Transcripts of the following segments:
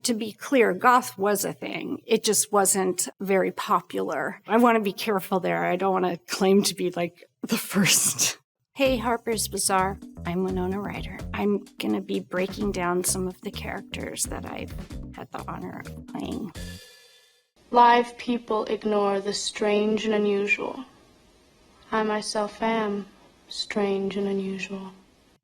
To be clear, goth was a thing. It just wasn't very popular. I want to be careful there. I don't want to claim to be like the first. Hey, Harper's BAZAAR. I'm Winona Ryder. I'm going to be breaking down some of the characters that I've had the honor of playing. Live people ignore the strange and unusual. I myself am strange and unusual.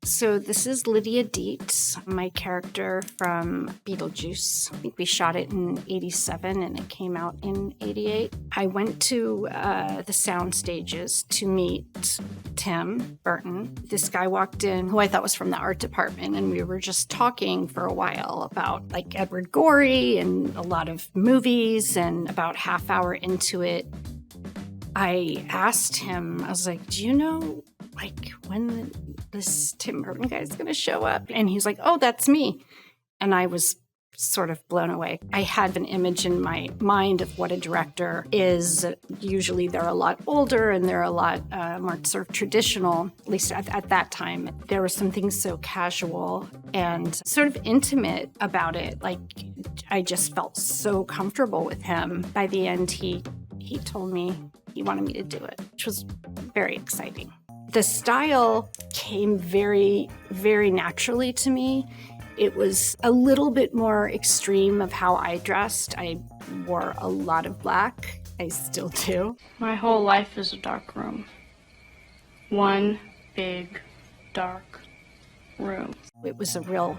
So this is Lydia Deetz, my character from Beetlejuice. I think we shot it in 87 and it came out in 88. I went to the sound stages to meet Tim Burton. This guy walked in who I thought was from the art department, and we were just talking for a while about like Edward Gorey and a lot of movies, and about half hour into it, I asked him, I was like, do you know like when this Tim Burton guy is going to show up? And he's like, oh, that's me. And I was sort of blown away. I had an image in my mind of what a director is. Usually they're a lot older and they're a lot more sort of traditional, at least at that time. There were some things so casual and sort of intimate about it. Like I just felt so comfortable with him. By the end, he told me he wanted me to do it, which was very exciting. The style came very, very naturally to me. It was a little bit more extreme of how I dressed. I wore a lot of black. I still do. My whole life is a dark room. One big, dark room. It was a real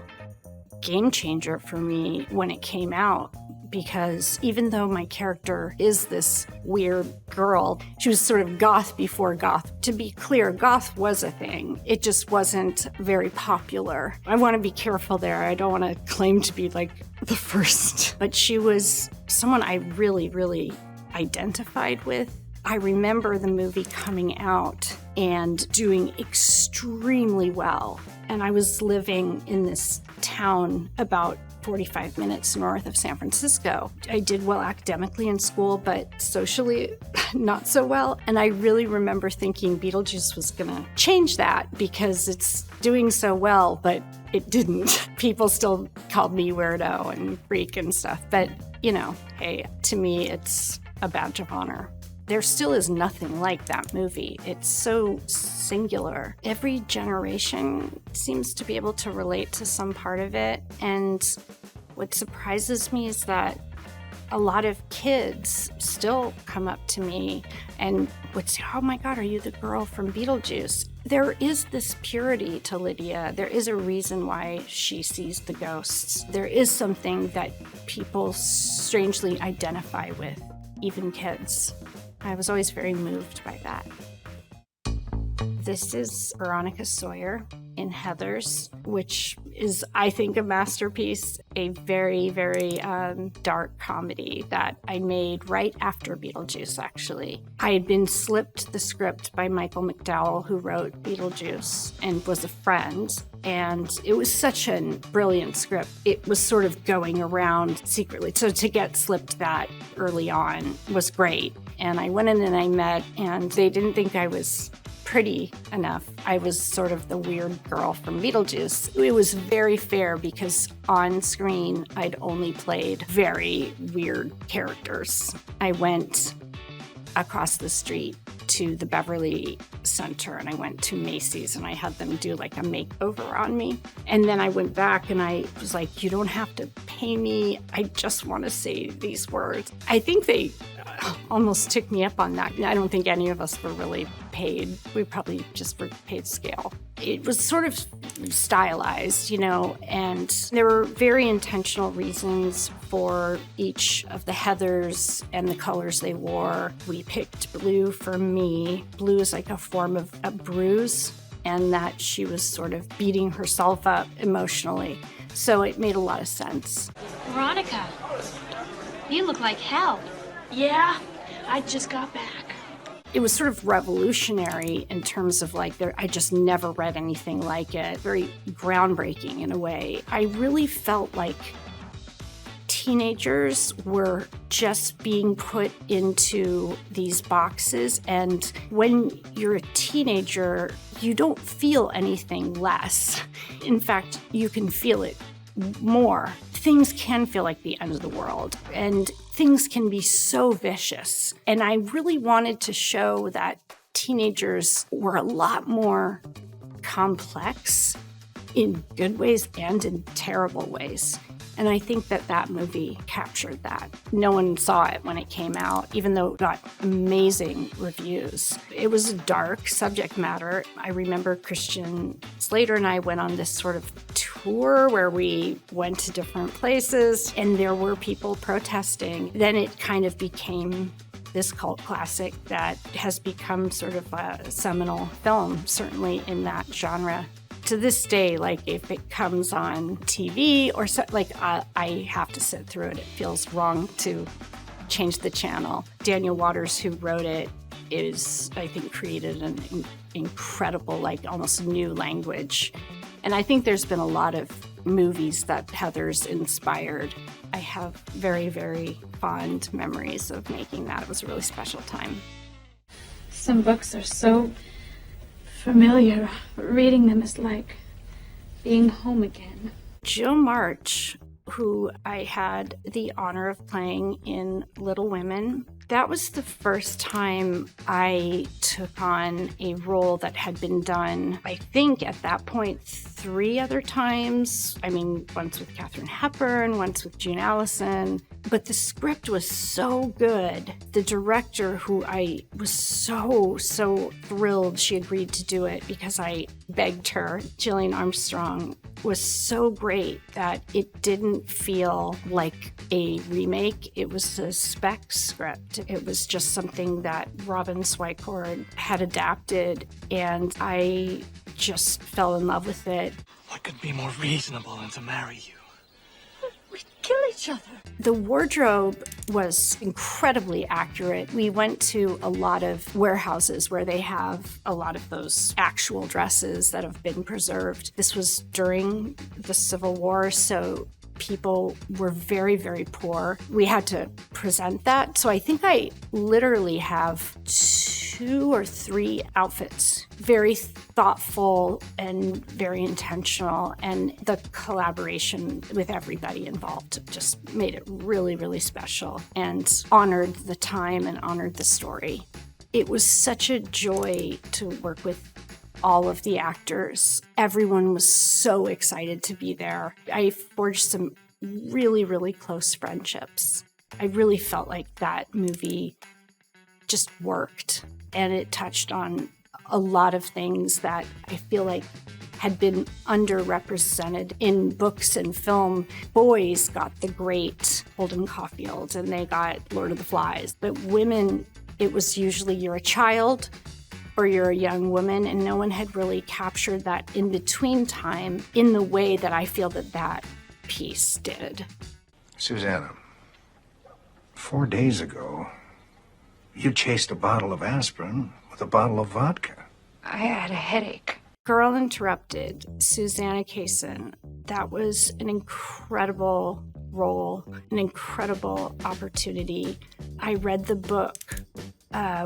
game changer for me when it came out, because even though my character is this weird girl, she was sort of goth before goth. To be clear, goth was a thing. It just wasn't very popular. I want to be careful there. I don't want to claim to be like the first. But she was someone I really, really identified with. I remember the movie coming out and doing extremely well. And I was living in this town about 45 minutes north of San Francisco. I did well academically in school, but socially not so well. And I really remember thinking Beetlejuice was going to change that because it's doing so well, but it didn't. People still called me weirdo and freak and stuff. But, you know, hey, to me, it's a badge of honor. There still is nothing like that movie. It's so singular. Every generation seems to be able to relate to some part of it. And what surprises me is that a lot of kids still come up to me and would say, oh my God, are you the girl from Beetlejuice? There is this purity to Lydia. There is a reason why she sees the ghosts. There is something that people strangely identify with, even kids. I was always very moved by that. This is Veronica Sawyer in Heathers, which is, I think, a masterpiece, a very, very dark comedy that I made right after Beetlejuice, actually. I had been slipped the script by Michael McDowell, who wrote Beetlejuice and was a friend. And it was such a brilliant script. It was sort of going around secretly. So to get slipped that early on was great. And I went in and I met, and they didn't think I was pretty enough. I was sort of the weird girl from Beetlejuice. It was very fair because on screen, I'd only played very weird characters. I went across the street to the Beverly Center and I went to Macy's and I had them do like a makeover on me. And then I went back and I was like, you don't have to pay me. I just want to say these words. I think they almost took me up on that. I don't think any of us were really paid. We probably just were paid scale. It was sort of stylized, you know, and there were very intentional reasons for each of the Heathers and the colors they wore. We picked blue for me. Blue is like a form of a bruise, and that she was sort of beating herself up emotionally. So it made a lot of sense. Veronica, you look like hell. Yeah, I just got back. It was sort of revolutionary in terms of like, I just never read anything like it. Very groundbreaking in a way. I really felt like teenagers were just being put into these boxes. And when you're a teenager, you don't feel anything less. In fact, you can feel it more. things can feel like the end of the world, and things can be so vicious. And I really wanted to show that teenagers were a lot more complex in good ways and in terrible ways. And I think that that movie captured that. No one saw it when it came out, even though it got amazing reviews. It was a dark subject matter. I remember Christian Slater and I went on this sort of tour where we went to different places and there were people protesting. Then it kind of became this cult classic that has become sort of a seminal film, certainly in that genre. To this day, like if it comes on TV or so, like I have to sit through it. It feels wrong to change the channel. Daniel Waters, who wrote it, is, I think, created an incredible, like almost new language. And I think there's been a lot of movies that Heather's inspired. I have very, very fond memories of making that. It was a really special time. Some books are so familiar. Reading them is like being home again. Jo March, who I had the honor of playing in Little Women, that was the first time I took on a role that had been done, I think at that point, 3 other times. I mean, once with Katharine Hepburn, once with June Allison. But the script was so good. The director, who I was so thrilled she agreed to do it because I begged her, Gillian Armstrong, was so great that it didn't feel like a remake. It was a spec script. It was just something that Robin Swycord had adapted, and I just fell in love with it. What could be more reasonable than to marry you? We'd kill each other. The wardrobe was incredibly accurate. We went to a lot of warehouses where they have a lot of those actual dresses that have been preserved. This was during the Civil War, so people were very, very poor. We had to present that. So I think I literally have 2 or 3 outfits, very thoughtful and very intentional. And the collaboration with everybody involved just made it really, really special and honored the time and honored the story. It was such a joy to work with all of the actors. Everyone was so excited to be there. I forged some really, really close friendships. I really felt like that movie just worked, and it touched on a lot of things that I feel like had been underrepresented in books and film. Boys got the great Holden Caulfield, and they got Lord of the Flies. But women, it was usually you're a child or you're a young woman, and no one had really captured that in-between time in the way that I feel that that piece did. Susanna, 4 days ago, you chased a bottle of aspirin with a bottle of vodka. I had a headache. Girl Interrupted, Susanna Kaysen, that was an incredible role, an incredible opportunity. I read the book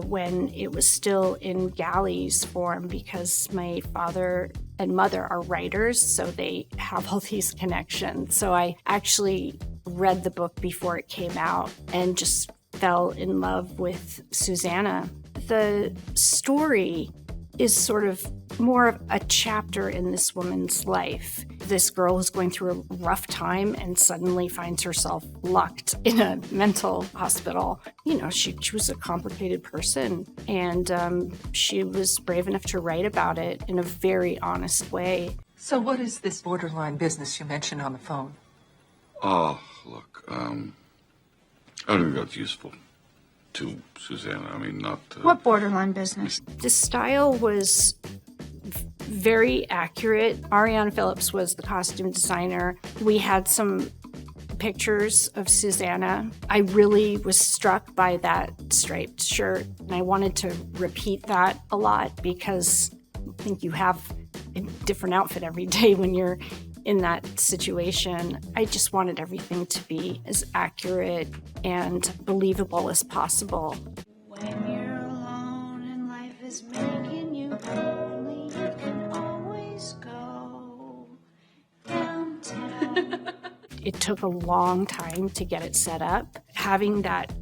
when it was still in galleys form because my father and mother are writers, so they have all these connections. So I actually read the book before it came out and just fell in love with Susanna. The story is sort of more of a chapter in this woman's life. This girl is going through a rough time and suddenly finds herself locked in a mental hospital. You know, she was a complicated person, and she was brave enough to write about it in a very honest way. So what is this borderline business you mentioned on the phone? Oh, look, I don't think that's useful to Susanna. I mean, not... What borderline business? The style was very accurate. Ariane Phillips was the costume designer. We had some pictures of Susanna. I really was struck by that striped shirt, and I wanted to repeat that a lot because I think you have a different outfit every day when you're in that situation. I just wanted everything to be as accurate and believable as possible. When you're alone and life is making you lonely, you can always go downtown. It took a long time to get it set up. Having that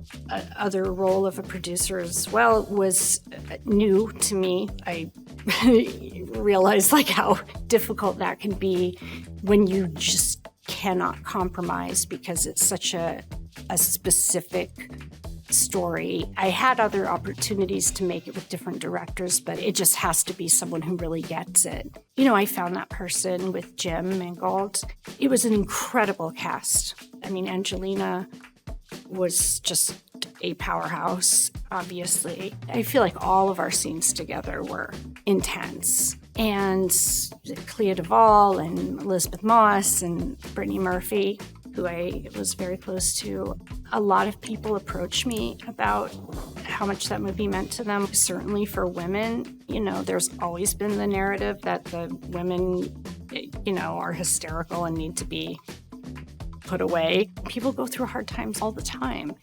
other role of a producer as well was new to me. I realized like how difficult that can be when you just cannot compromise because it's such a specific story. I had other opportunities to make it with different directors, but it just has to be someone who really gets it. You know, I found that person with Jim Mangold. It was an incredible cast. I mean, Angelina was just a powerhouse, obviously. I feel like all of our scenes together were intense. And Clea Duvall and Elizabeth Moss and Brittany Murphy, who I was very close to. A lot of people approach me about how much that movie meant to them. Certainly for women, you know, there's always been the narrative that the women, you know, are hysterical and need to be put away. People go through hard times all the time,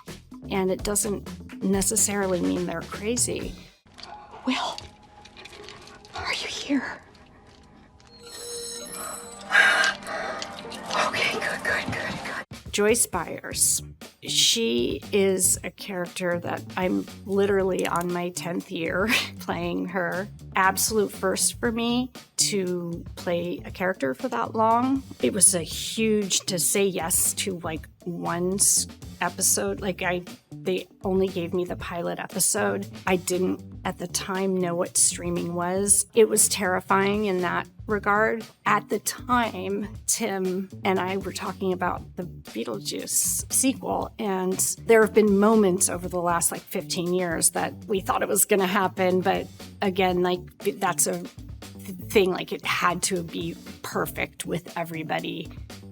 and it doesn't necessarily mean they're crazy. Will, are you here? Okay, good. Joyce Byers. She is a character that I'm literally on my 10th year playing her. Absolute first for me to play a character for that long. It was a huge to say yes to like one episode. They only gave me the pilot episode. I didn't at the time know what streaming was. It was terrifying in that regard. At the time, Tim and I were talking about the Beetlejuice sequel, and there have been moments over the last 15 years that we thought it was going to happen, but again, that's a thing, it had to be perfect with everybody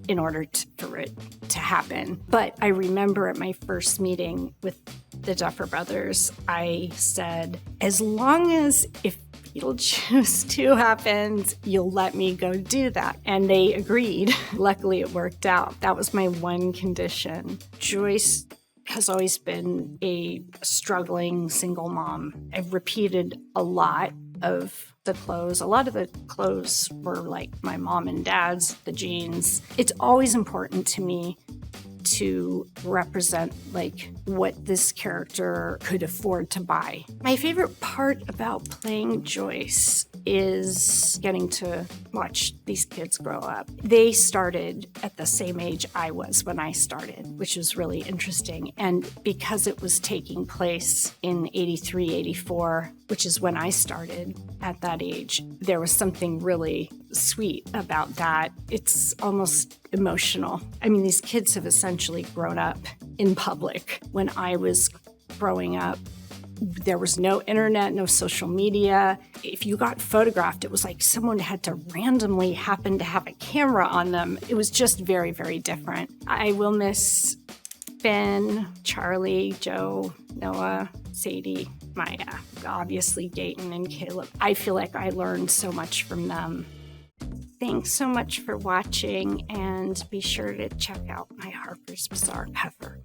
in order for it to happen. But I remember at my first meeting with the Duffer Brothers, I said, as long as if Beetlejuice 2 happens, you'll let me go do that. And they agreed. Luckily, it worked out. That was my one condition. Joyce has always been a struggling single mom. I've repeated a lot of the clothes. A lot of the clothes were my mom and dad's, the jeans. It's always important to me to represent what this character could afford to buy. My favorite part about playing Joyce is getting to watch these kids grow up. They started at the same age I was when I started, which was really interesting. And because it was taking place in 83, 84, which is when I started at that age, there was something really sweet about that. It's almost emotional. I mean, these kids have essentially grown up in public. When I was growing up, there was no internet, no social media. If you got photographed, it was like someone had to randomly happen to have a camera on them. It was just very, very different. I will miss Ben, Charlie, Joe, Noah, Sadie, Maya, obviously Dayton and Caleb. I feel like I learned so much from them. Thanks so much for watching, and be sure to check out my Harper's BAZAAR cover.